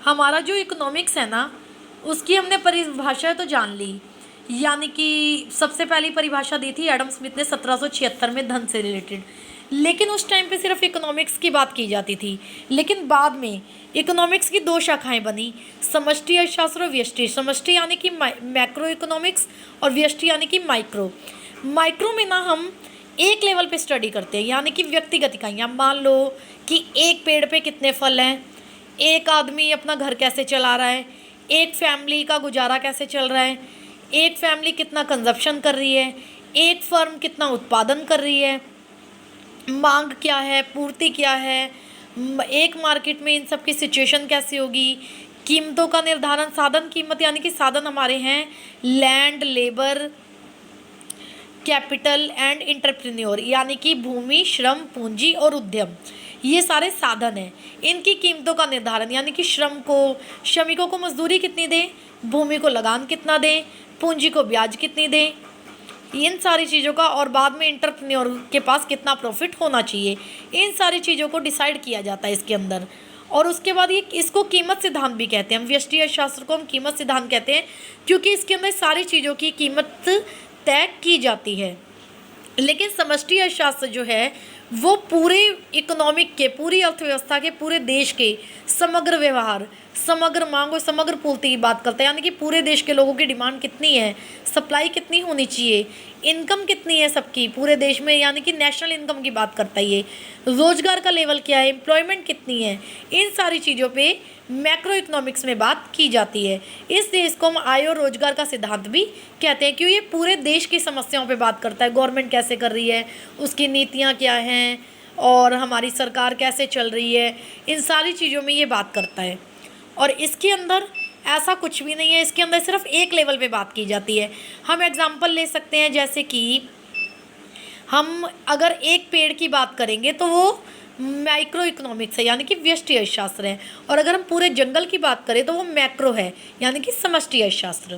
हमारा जो इकोनॉमिक्स है ना, उसकी हमने परिभाषा तो जान ली। यानी कि सबसे पहली परिभाषा दी थी एडम स्मिथ ने 1776 में धन से रिलेटेड। लेकिन उस टाइम पे सिर्फ इकोनॉमिक्स की बात की जाती थी। लेकिन बाद में इकोनॉमिक्स की दो शाखाएं बनी, समष्टि अर्थशास्त्र और व्यष्टि। समष्टि यानी कि मैक्रो इकोनॉमिक्स और व्यष्टि यानी कि माइक्रो। माइक्रो में ना हम एक लेवल पे स्टडी करते हैं, यानी कि व्यक्तिगत इकाइयाँ। मान लो कि एक पेड़ पे कितने फल हैं, एक आदमी अपना घर कैसे चला रहा है, एक फैमिली का गुजारा कैसे चल रहा है, एक फैमिली कितना कंजप्शन कर रही है, एक फर्म कितना उत्पादन कर रही है, मांग क्या है, पूर्ति क्या है, एक मार्केट में इन सब की सिचुएशन कैसी होगी। कीमतों का निर्धारण, साधन कीमत यानी कि साधन हमारे हैं land, labour, capital and entrepreneur, यानी कि भूमि, श्रम, पूंजी और उद्यम। ये सारे साधन हैं। इनकी कीमतों का निर्धारण, यानी कि श्रमिकों को मजदूरी कितनी दें, भूमि को लगान कितना दें, पूंजी को ब्याज कितनी दें, इन सारी चीज़ों का, और बाद में इंटरप्रेन्योर के पास कितना प्रॉफिट होना चाहिए, इन सारी चीज़ों को डिसाइड किया जाता है इसके अंदर। और उसके बाद ये इसको कीमत सिद्धांत भी कहते हैं। हम व्यष्टि अर्थशास्त्र को हम कीमत सिद्धांत कहते हैं, क्योंकि इसके अंदर सारी चीज़ों की कीमत तय की जाती है। लेकिन समष्टि अर्थशास्त्र जो है वो पूरे इकोनॉमिक के, पूरी अर्थव्यवस्था के, पूरे देश के समग्र व्यवहार, समग्र मांग और समग्र पूर्ति की बात करता है। यानी कि पूरे देश के लोगों की डिमांड कितनी है, सप्लाई कितनी होनी चाहिए, इनकम कितनी है सबकी पूरे देश में, यानी कि नेशनल इनकम की बात करता है ये। रोजगार का लेवल क्या है, एम्प्लॉयमेंट कितनी है, इन सारी चीज़ों पे मैक्रो इकोनॉमिक्स में बात की जाती है। इस देश को हम आय और रोजगार का सिद्धांत भी कहते हैं, क्योंकि ये पूरे देश की समस्याओं पे बात करता है। गवर्नमेंट कैसे कर रही है, उसकी नीतियाँ क्या हैं, और हमारी सरकार कैसे चल रही है, इन सारी चीज़ों में ये बात करता है। और इसके अंदर ऐसा कुछ भी नहीं है, इसके अंदर सिर्फ एक लेवल पे बात की जाती है। हम एग्जांपल ले सकते हैं, जैसे कि हम अगर एक पेड़ की बात करेंगे तो वो माइक्रो इकोनॉमिक्स है, यानी कि व्यष्टि अर्थशास्त्र है। और अगर हम पूरे जंगल की बात करें तो वो मैक्रो है, यानी कि समष्टि अर्थशास्त्र।